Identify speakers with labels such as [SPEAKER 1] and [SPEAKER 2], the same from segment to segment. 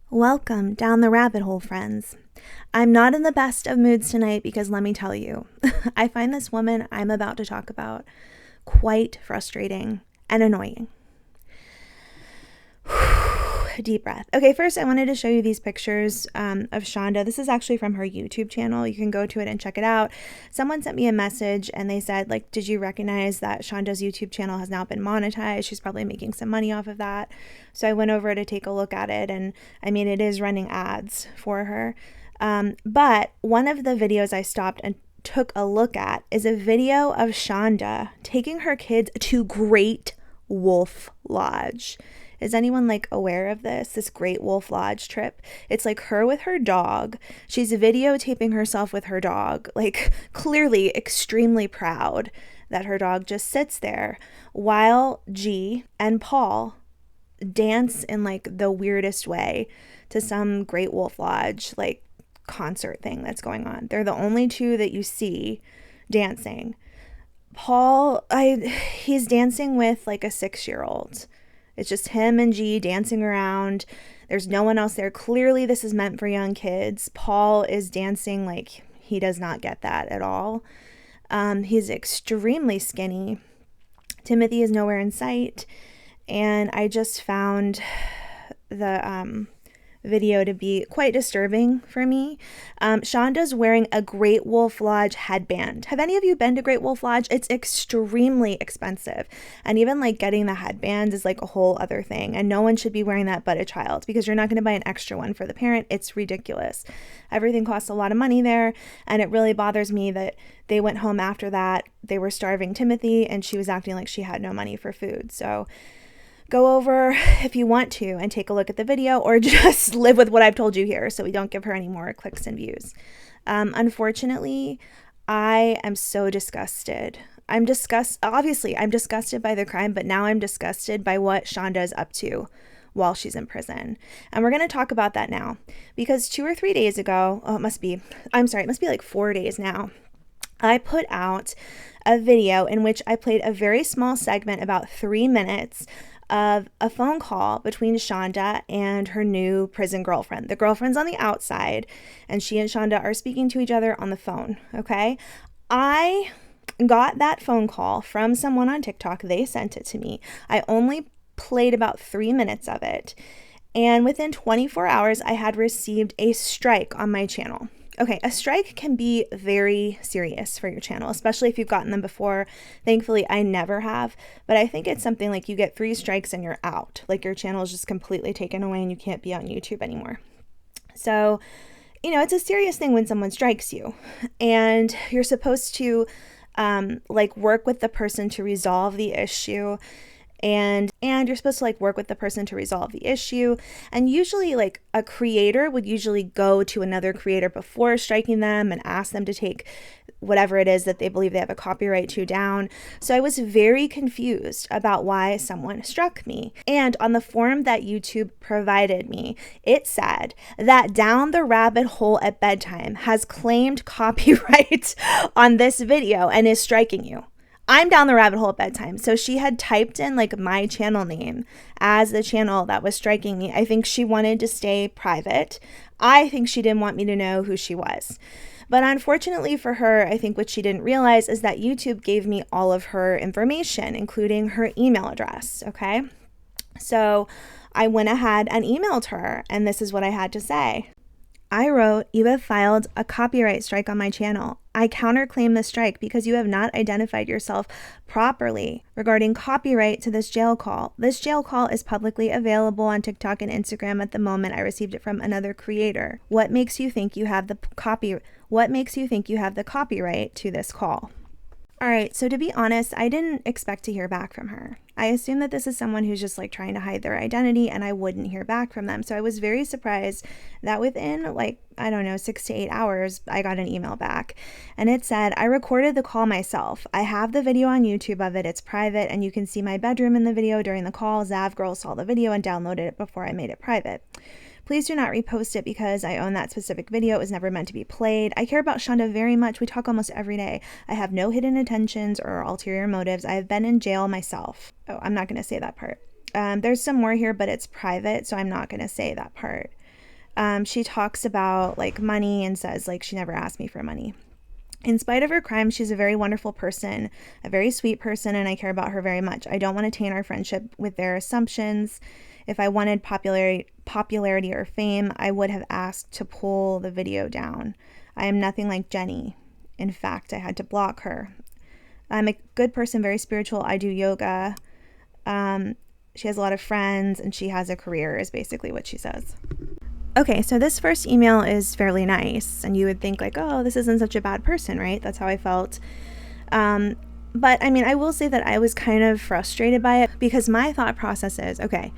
[SPEAKER 1] Welcome down the rabbit hole, friends. I'm not in the best of moods tonight because let me tell you, I find this woman I'm about to talk about quite frustrating and annoying. Deep breath. Okay, first I wanted to show you these pictures of Shonda. This is actually from her YouTube channel. You can go to it and check it out. Someone sent me a message and they said, like, did you recognize that Shonda's YouTube channel has now been monetized? She's probably making some money off of that. So I went over to take a look at it, and I mean, it is running ads for her. But one of the videos I stopped and took a look at is a video of Shonda taking her kids to Great Wolf Lodge. Is anyone aware of this Great Wolf Lodge trip? It's her with her dog. She's videotaping herself with her dog, clearly extremely proud that her dog just sits there while G and Paul dance in the weirdest way to some Great Wolf Lodge concert thing that's going on. They're the only two that you see dancing. Paul, he's dancing with a 6-year-old. It's just him and G dancing around. There's no one else there. Clearly, this is meant for young kids. Paul is dancing he does not get that at all. He's extremely skinny. Timothy is nowhere in sight. And I just found the video to be quite disturbing for me. Shonda's wearing a Great Wolf Lodge headband. Have any of you been to Great Wolf Lodge? It's extremely expensive. And even getting the headbands is a whole other thing. And no one should be wearing that but a child, because you're not going to buy an extra one for the parent. It's ridiculous. Everything costs a lot of money there. And it really bothers me that they went home after that. They were starving Timothy and she was acting like she had no money for food. So go over if you want to and take a look at the video, or just live with what I've told you here so we don't give her any more clicks and views. Unfortunately, I am so disgusted. Obviously, I'm disgusted by the crime, but now I'm disgusted by what Shonda is up to while she's in prison. And we're going to talk about that now, because 2 or 3 days ago, it must be 4 days now, I put out a video in which I played a very small segment, about 3 minutes, of a phone call between Shonda and her new prison girlfriend. The girlfriend's on the outside, and she and Shonda are speaking to each other on the phone, okay? I got that phone call from someone on TikTok. They sent it to me. I only played about 3 minutes of it, and within 24 hours, I had received a strike on my channel. Okay, a strike can be very serious for your channel, especially if you've gotten them before. Thankfully, I never have, but I think it's something you get 3 strikes and you're out. Your channel is just completely taken away and you can't be on YouTube anymore. So, it's a serious thing when someone strikes you, and you're supposed to work with the person to resolve the issue. And you're supposed to work with the person to resolve the issue. And usually a creator would usually go to another creator before striking them and ask them to take whatever it is that they believe they have a copyright to down. So I was very confused about why someone struck me. And on the form that YouTube provided me, it said that Down the Rabbit Hole at Bedtime has claimed copyright on this video and is striking you. I'm Down the Rabbit Hole at Bedtime. So she had typed in my channel name as the channel that was striking me. I think she wanted to stay private. I think she didn't want me to know who she was. But unfortunately for her, I think what she didn't realize is that YouTube gave me all of her information, including her email address, okay? So I went ahead and emailed her, and this is what I had to say. I wrote, "You have filed a copyright strike on my channel. I counterclaim the strike because you have not identified yourself properly regarding copyright to this jail call. This jail call is publicly available on TikTok and Instagram at the moment. I received it from another creator. What makes you think you have the copyright to this call?" All right, so to be honest, I didn't expect to hear back from her. I assume that this is someone who's just like trying to hide their identity and I wouldn't hear back from them. So I was very surprised that within like, I don't know, 6 to 8 hours, I got an email back and it said, I recorded the call myself. I have the video on YouTube of it. It's private and you can see my bedroom in the video during the call. Zav Girl saw the video and downloaded it before I made it private. Please do not repost it because I own that specific video. It was never meant to be played. I care about Shonda very much. We talk almost every day. I have no hidden intentions or ulterior motives. I have been in jail myself. Oh, I'm not going to say that part. There's some more here, but it's private, so I'm not going to say that part. She talks about like money and says like she never asked me for money. In spite of her crime, she's a very wonderful person, a very sweet person, and I care about her very much. I don't want to taint our friendship with their assumptions. If I wanted popularity or fame, I would have asked to pull the video down. I am nothing like Jenny. In fact, I had to block her. I'm a good person, very spiritual. I do yoga. She has a lot of friends and she has a career is basically what she says. Okay, so this first email is fairly nice and you would think like, oh, this isn't such a bad person, right? That's how I felt. But I mean, I will say that I was kind of frustrated by it because my thought process is, okay,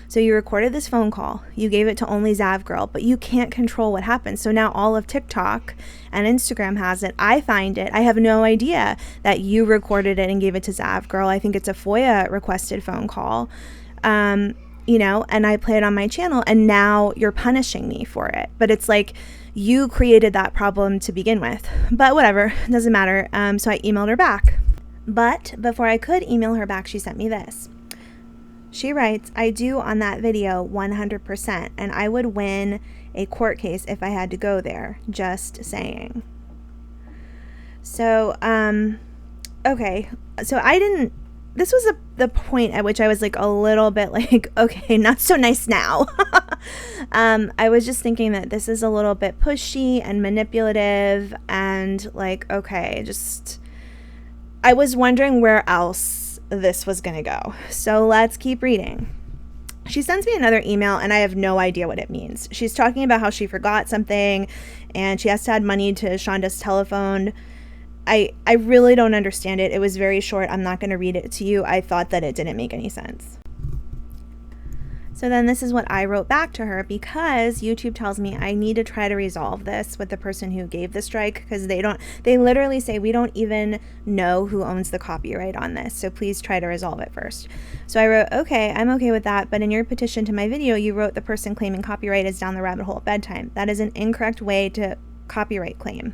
[SPEAKER 1] so you recorded this phone call, you gave it to only Zav Girl, but you can't control what happens. So now all of TikTok and Instagram has it. I find it. I have no idea that you recorded it and gave it to Zav Girl. I think it's a FOIA requested phone call, you know, and I play it on my channel and now you're punishing me for it. But it's like you created that problem to begin with. But whatever, it doesn't matter. So I emailed her back. But before I could email her back, she sent me this. She writes, I do on that video 100%, and I would win a court case if I had to go there. Just saying. So, okay. So this was the point at which I was like a little bit like, okay, not so nice now. I was just thinking that this is a little bit pushy and manipulative and like, okay, I was wondering where else this was going to go. So let's keep reading. She sends me another email and I have no idea what it means. She's talking about how she forgot something and she has to add money to Shonda's telephone. I really don't understand it. It was very short. I'm not going to read it to you. I thought that it didn't make any sense. So then this is what I wrote back to her because YouTube tells me I need to try to resolve this with the person who gave the strike because they literally say we don't even know who owns the copyright on this. So please try to resolve it first. So I wrote, okay, I'm okay with that. But in your petition to my video, you wrote the person claiming copyright is down the rabbit hole at bedtime. That is an incorrect way to copyright claim.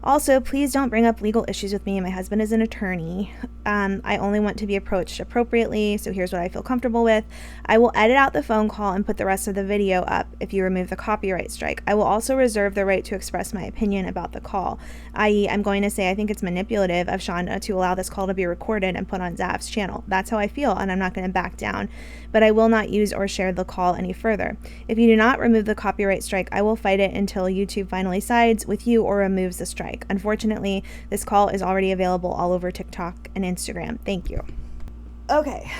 [SPEAKER 1] Also, please don't bring up legal issues with me. My husband is an attorney. I only want to be approached appropriately, so here's what I feel comfortable with. I will edit out the phone call and put the rest of the video up if you remove the copyright strike. I will also reserve the right to express my opinion about the call, i.e. I'm going to say I think it's manipulative of Shonda to allow this call to be recorded and put on Zav's channel. That's how I feel, and I'm not going to back down. But I will not use or share the call any further. If you do not remove the copyright strike, I will fight it until YouTube finally sides with you or removes the strike. Unfortunately, this call is already available all over TikTok and Instagram. Thank you. Okay.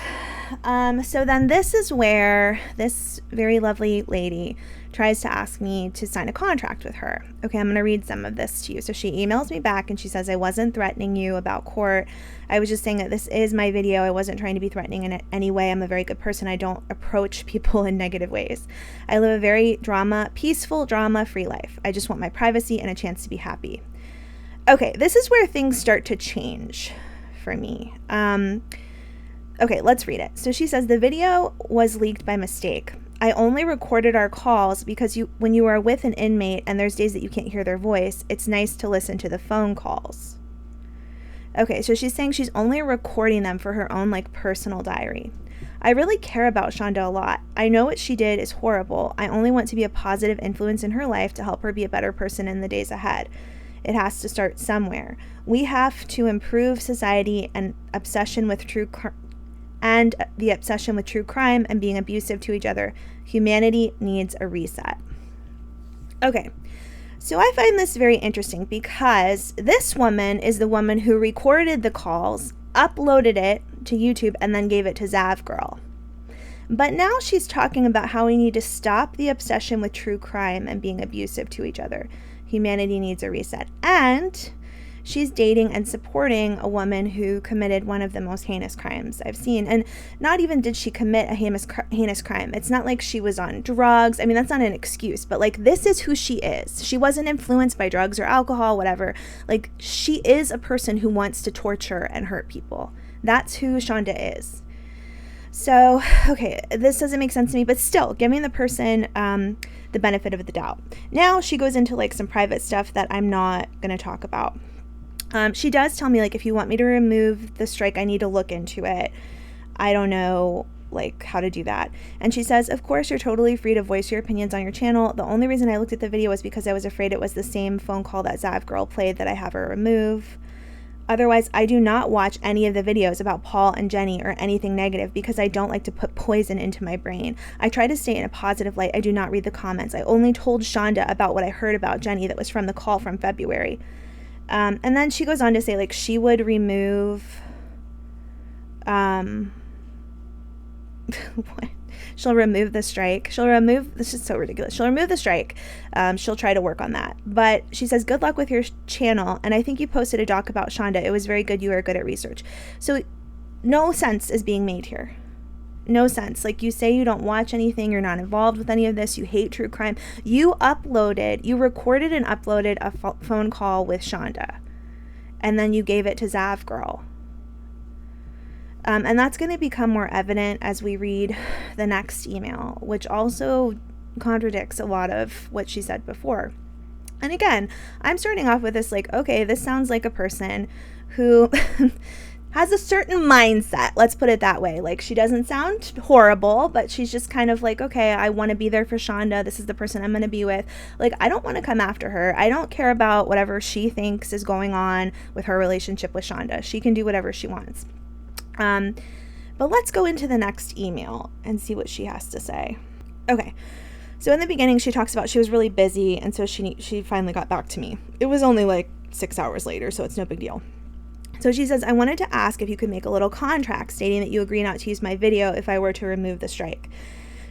[SPEAKER 1] So then this is where this very lovely lady tries to ask me to sign a contract with her. Okay, I'm going to read some of this to you. So she emails me back and she says, I wasn't threatening you about court. I was just saying that this is my video. I wasn't trying to be threatening in any way. I'm a very good person. I don't approach people in negative ways. I live a very peaceful, drama-free life. I just want my privacy and a chance to be happy. Okay, this is where things start to change for me. Okay, let's read it. So she says, the video was leaked by mistake. I only recorded our calls because when you are with an inmate and there's days that you can't hear their voice, it's nice to listen to the phone calls. Okay, so she's saying she's only recording them for her own personal diary. I really care about Shonda a lot. I know what she did is horrible. I only want to be a positive influence in her life to help her be a better person in the days ahead. It has to start somewhere. We have to improve society and the obsession with true crime and being abusive to each other. Humanity needs a reset. Okay, so I find this very interesting because this woman is the woman who recorded the calls, uploaded it to YouTube, and then gave it to Zav Girl. But now she's talking about how we need to stop the obsession with true crime and being abusive to each other. Humanity needs a reset. And She's dating and supporting a woman who committed one of the most heinous crimes I've seen. And not even did she commit a heinous crime. It's not like she was on drugs. I mean, that's not an excuse, but like, this is who she is. She wasn't influenced by drugs or alcohol, whatever. Like, she is a person who wants to torture and hurt people. That's who Shonda is. So, okay, this doesn't make sense to me, but still, giving the person the benefit of the doubt. Now she goes into like some private stuff that I'm not going to talk about. She does tell me, like, if you want me to remove the strike, I need to look into it. I don't know, like, how to do that. And she says, of course, you're totally free to voice your opinions on your channel. The only reason I looked at the video was because I was afraid it was the same phone call that Zav girl played that I have her remove. Otherwise, I do not watch any of the videos about Paul and Jenny or anything negative because I don't like to put poison into my brain. I try to stay in a positive light. I do not read the comments. I only told Shonda about what I heard about Jenny that was from the call from February. And then she goes on to say, like, she would remove... what? She'll remove the strike. This is so ridiculous. She'll remove the strike. She'll try to work on that. But she says, good luck with your channel. And I think you posted a doc about Shonda. It was very good. You are good at research. So no sense is being made here. No sense. Like, you say you don't watch anything. You're not involved with any of this. You hate true crime. You recorded and uploaded a phone call with Shonda. And then you gave it to Zav girl. And that's going to become more evident as we read the next email, which also contradicts a lot of what she said before. And again, I'm starting off with this, like, okay, this sounds like a person who has a certain mindset. Let's put it that way. Like, she doesn't sound horrible, but she's just kind of like, okay, I want to be there for Shonda. This is the person I'm going to be with. Like, I don't want to come after her. I don't care about whatever she thinks is going on with her relationship with Shonda. She can do whatever she wants. But let's go into the next email and see what she has to say. Okay. So in the beginning, she talks about she was really busy, and so she finally got back to me. It was only like 6 hours later, so it's no big deal. So she says, I wanted to ask if you could make a little contract stating that you agree not to use my video if I were to remove the strike.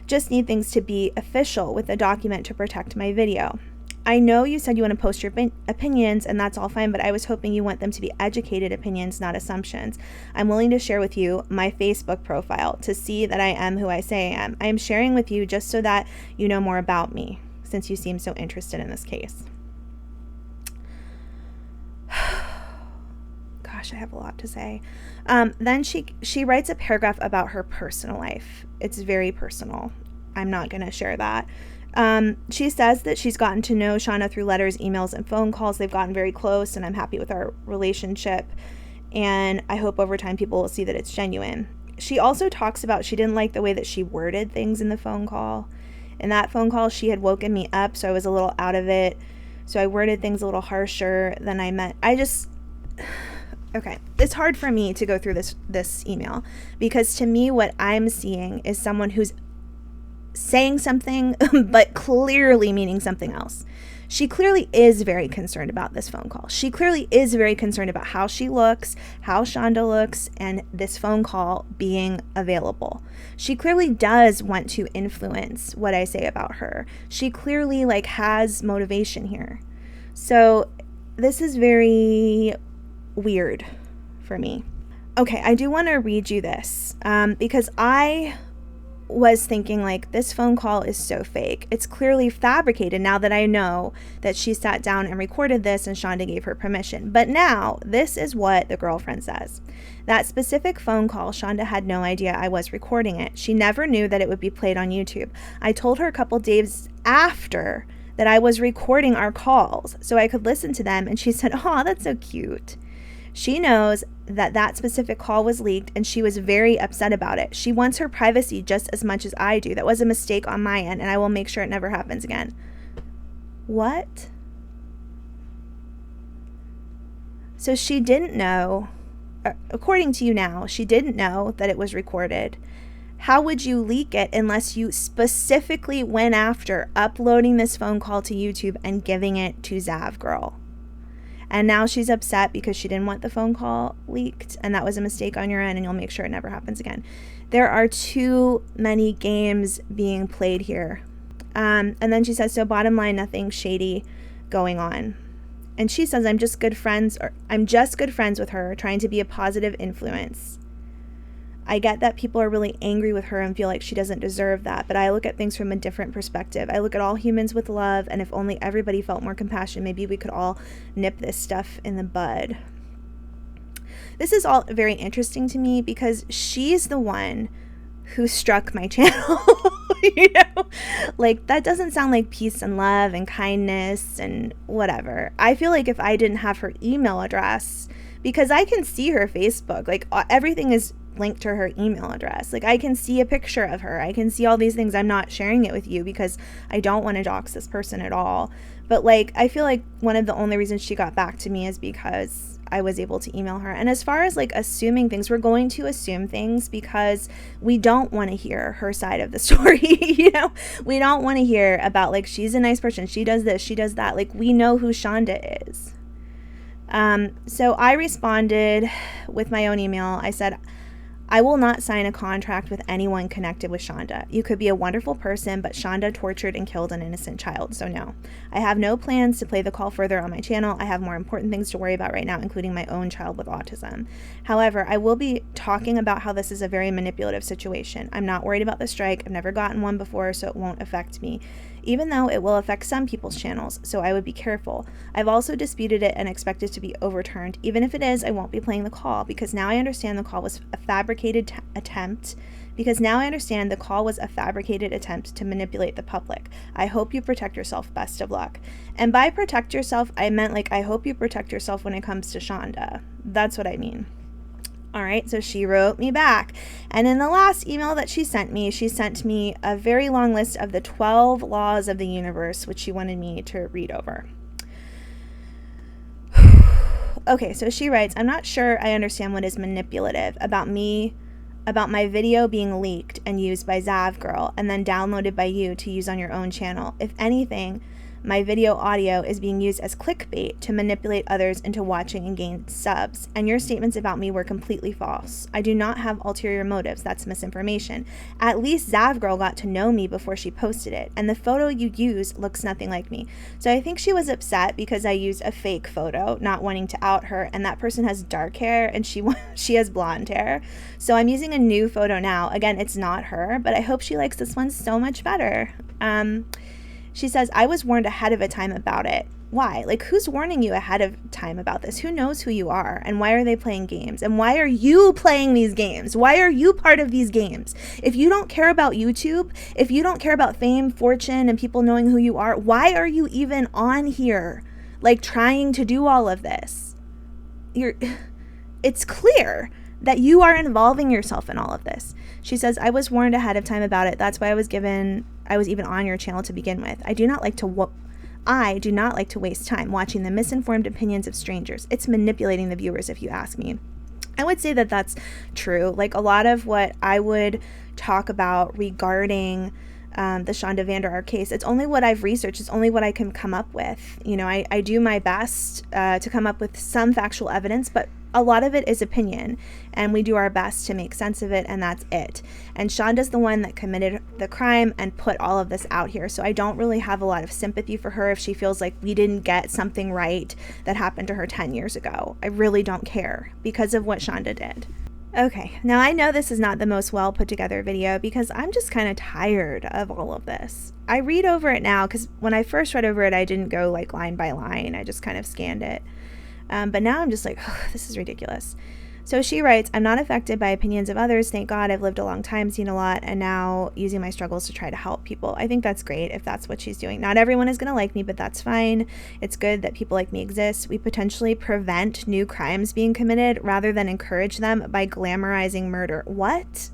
[SPEAKER 1] Just need things to be official with a document to protect my video. I know you said you want to post your opinions, and that's all fine, but I was hoping you want them to be educated opinions, not assumptions. I'm willing to share with you my Facebook profile to see that I am who I say I am. I am sharing with you just so that you know more about me, since you seem so interested in this case. Gosh, I have a lot to say. Then she writes a paragraph about her personal life. It's very personal. I'm not going to share that. She says that she's gotten to know Shonda through letters, emails, and phone calls. They've gotten very close, and I'm happy with our relationship. And I hope over time people will see that it's genuine. She also talks about she didn't like the way that she worded things in the phone call. In that phone call, she had woken me up, so I was a little out of it. So I worded things a little harsher than I meant. Okay, it's hard for me to go through this email because to me, what I'm seeing is someone who's saying something but clearly meaning something else. She clearly is very concerned about this phone call. She clearly is very concerned about how she looks, how Shonda looks, and this phone call being available. She clearly does want to influence what I say about her. She clearly has motivation here. So this is very weird for me. Okay, I do want to read you this because I was thinking this phone call is so fake. It's clearly fabricated now that I know that she sat down and recorded this and Shonda gave her permission. But now this is what the girlfriend says. That specific phone call, Shonda had no idea I was recording it. She never knew that it would be played on YouTube. I told her a couple days after that I was recording our calls so I could listen to them, and she said, "Oh, that's so cute." She knows that specific call was leaked, and she was very upset about it. She wants her privacy just as much as I do. That was a mistake on my end, and I will make sure it never happens again. What? So she didn't know, according to you now, she didn't know that it was recorded. How would you leak it unless you specifically went after uploading this phone call to YouTube and giving it to Zav Girl? And now she's upset because she didn't want the phone call leaked, and that was a mistake on your end, and you'll make sure it never happens again. There are too many games being played here. And then she says, so bottom line, nothing shady going on. And she says, I'm just good friends with her, trying to be a positive influence. I get that people are really angry with her and feel like she doesn't deserve that, but I look at things from a different perspective. I look at all humans with love, and if only everybody felt more compassion, maybe we could all nip this stuff in the bud. This is all very interesting to me because she's the one who struck my channel. You know, like, that doesn't sound like peace and love and kindness and whatever. I feel like if I didn't have her email address, because I can see her Facebook, like, everything is linked to her email address. Like, I can see a picture of her. I can see all these things. I'm not sharing it with you because I don't want to dox this person at all. But, like, I feel like one of the only reasons she got back to me is because I was able to email her. And as far as, like, assuming things, we're going to assume things because we don't want to hear her side of the story. You know, we don't want to hear about, like, she's a nice person, she does this, she does that. Like, we know who Shonda is. So I responded with my own email. I said, I will not sign a contract with anyone connected with Shonda. You could be a wonderful person, but Shonda tortured and killed an innocent child, so no. I have no plans to play the call further on my channel. I have more important things to worry about right now, including my own child with autism. However, I will be talking about how this is a very manipulative situation. I'm not worried about the strike. I've never gotten one before, so it won't affect me, even though it will affect some people's channels, so I would be careful. I've also disputed it and expect it to be overturned. Even if it is, I won't be playing the call, because now I understand the call was a fabricated attempt to manipulate the public. I hope you protect yourself. Best of luck. And by protect yourself, I meant, like, I hope you protect yourself when it comes to Shonda. That's what I mean. All right, so she wrote me back. And in the last email that she sent me a very long list of the 12 laws of the universe, which she wanted me to read over. Okay, so she writes, I'm not sure I understand what is manipulative about my video being leaked and used by Zavgirl and then downloaded by you to use on your own channel. If anything, my video audio is being used as clickbait to manipulate others into watching and gain subs, and your statements about me were completely false. I do not have ulterior motives. That's misinformation. At least Zavgirl got to know me before she posted it, and the photo you use looks nothing like me. So I think she was upset because I used a fake photo, not wanting to out her, and that person has dark hair and she has blonde hair. So I'm using a new photo now. Again, it's not her, but I hope she likes this one so much better. She says, I was warned ahead of time about it. Why? Like, who's warning you ahead of time about this? Who knows who you are? And why are they playing games? And why are you playing these games? Why are you part of these games? If you don't care about YouTube, if you don't care about fame, fortune, and people knowing who you are, why are you even on here, like, trying to do all of this? It's clear that you are involving yourself in all of this. She says, I was warned ahead of time about it. That's why I was even on your channel to begin with. I do not like to waste time watching the misinformed opinions of strangers. It's manipulating the viewers, if you ask me. I would say that that's true. Like, a lot of what I would talk about regarding the Shanda Vander Ark case, it's only what I've researched. It's only what I can come up with. You know, I do my best to come up with some factual evidence, but a lot of it is opinion, and we do our best to make sense of it, and that's it. And Shonda's the one that committed the crime and put all of this out here, so I don't really have a lot of sympathy for her if she feels like we didn't get something right that happened to her 10 years ago. I really don't care because of what Shanda did. Okay, now I know this is not the most well put together video because I'm just kind of tired of all of this. I read over it now because when I first read over it, I didn't go like line by line. I just kind of scanned it. But now I'm just like, oh, this is ridiculous. So she writes, I'm not affected by opinions of others. Thank God, I've lived a long time, seen a lot, and now using my struggles to try to help people. I think that's great if that's what she's doing. Not everyone is going to like me, but that's fine. It's good that people like me exist. We potentially prevent new crimes being committed rather than encourage them by glamorizing murder. What?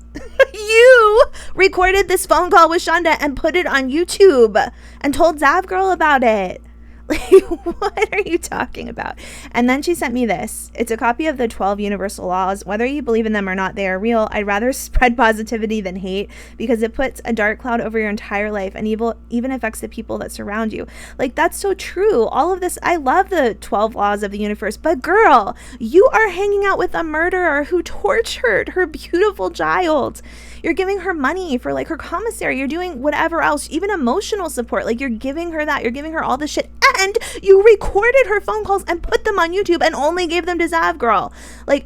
[SPEAKER 1] You recorded this phone call with Shonda and put it on YouTube and told Zavgirl about it. Like, what are you talking about? And then she sent me this. It's a copy of the 12 universal laws. Whether you believe in them or not, they are real. I'd rather spread positivity than hate because it puts a dark cloud over your entire life and even affects the people that surround you. Like, that's so true. All of this, I love the 12 laws of the universe, but girl, you are hanging out with a murderer who tortured her beautiful child. You're giving her money for like her commissary. You're doing whatever else, even emotional support. Like, you're giving her that. You're giving her all this shit. And you recorded her phone calls and put them on YouTube and only gave them to Zav Girl. Like,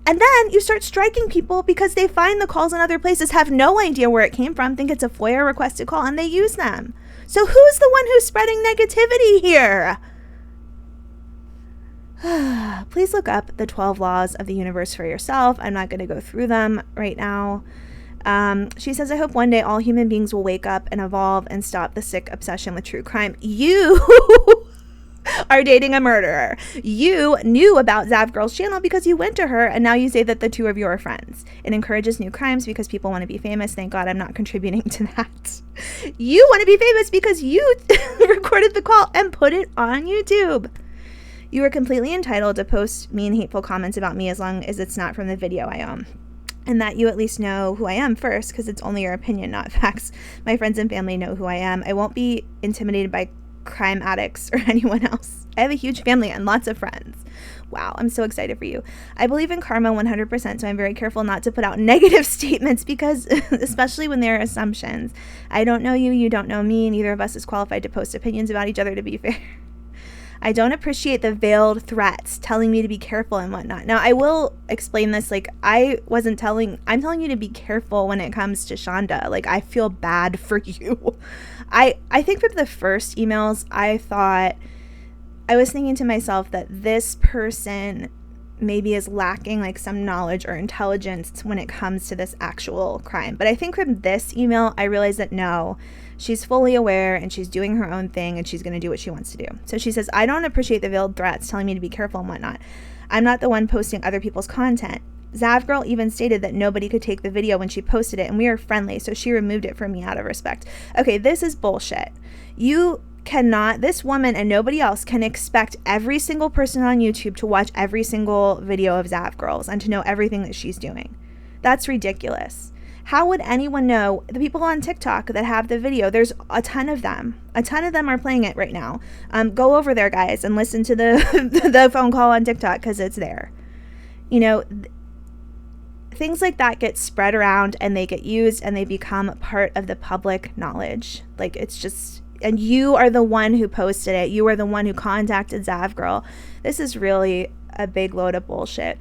[SPEAKER 1] and then you start striking people because they find the calls in other places, have no idea where it came from, think it's a FOIA requested call, and they use them. So who's the one who's spreading negativity here? Please look up the 12 laws of the universe for yourself. I'm not going to go through them right now. She says, I hope one day all human beings will wake up and evolve and stop the sick obsession with true crime. You are dating a murderer. You knew about Zav Girl's channel because you went to her, and now you say that the two of you are friends. It encourages new crimes because people want to be famous. Thank God I'm not contributing to that. You want to be famous because you recorded the call and put it on YouTube. You are completely entitled to post mean, hateful comments about me as long as it's not from the video I own. And that you at least know who I am first, because it's only your opinion, not facts. My friends and family know who I am. I won't be intimidated by crime addicts or anyone else. I have a huge family and lots of friends. Wow, I'm so excited for you. I believe in karma 100%, so I'm very careful not to put out negative statements because, especially when there are assumptions. I don't know you, you don't know me, neither of us is qualified to post opinions about each other, to be fair. I don't appreciate the veiled threats telling me to be careful and whatnot. Now, I will explain this. Like, I'm telling you to be careful when it comes to Shonda. Like, I feel bad for you. I think from the first emails, I was thinking to myself that this person maybe is lacking like some knowledge or intelligence when it comes to this actual crime. But I think from this email, I realized that no, she's fully aware and she's doing her own thing and she's going to do what she wants to do. So she says, I don't appreciate the veiled threats telling me to be careful and whatnot. I'm not the one posting other people's content. Zav Girl even stated that nobody could take the video when she posted it, and we are friendly, so she removed it from me out of respect. Okay, this is bullshit. This woman and nobody else can expect every single person on YouTube to watch every single video of Zav Girl's and to know everything that she's doing. That's ridiculous. How would anyone know? The people on TikTok that have the video, there's a ton of them. A ton of them are playing it right now. Go over there, guys, and listen to the phone call on TikTok because it's there. You know, things like that get spread around and they get used and they become part of the public knowledge. Like, it's just, and you are the one who posted it. You are the one who contacted Zav Girl. This is really a big load of bullshit.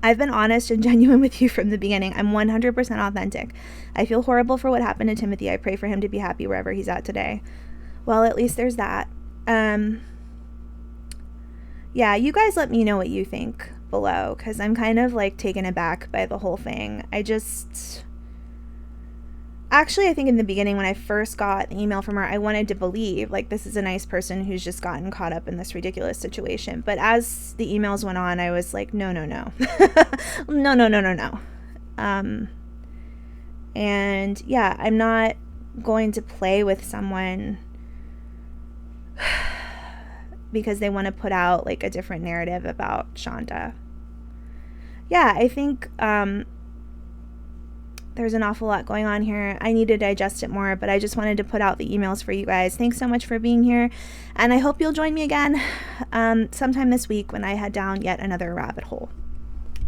[SPEAKER 1] I've been honest and genuine with you from the beginning. I'm 100% authentic. I feel horrible for what happened to Timothy. I pray for him to be happy wherever he's at today. Well, at least there's that. Yeah, you guys let me know what you think below, because I'm kind of like taken aback by the whole thing. Actually, I think in the beginning when I first got the email from her, I wanted to believe, like, this is a nice person who's just gotten caught up in this ridiculous situation. But as the emails went on, I was like, no. No. And yeah, I'm not going to play with someone because they want to put out, like, a different narrative about Shonda. Yeah, I think, there's an awful lot going on here. I need to digest it more, but I just wanted to put out the emails for you guys. Thanks so much for being here, and I hope you'll join me again sometime this week when I head down yet another rabbit hole.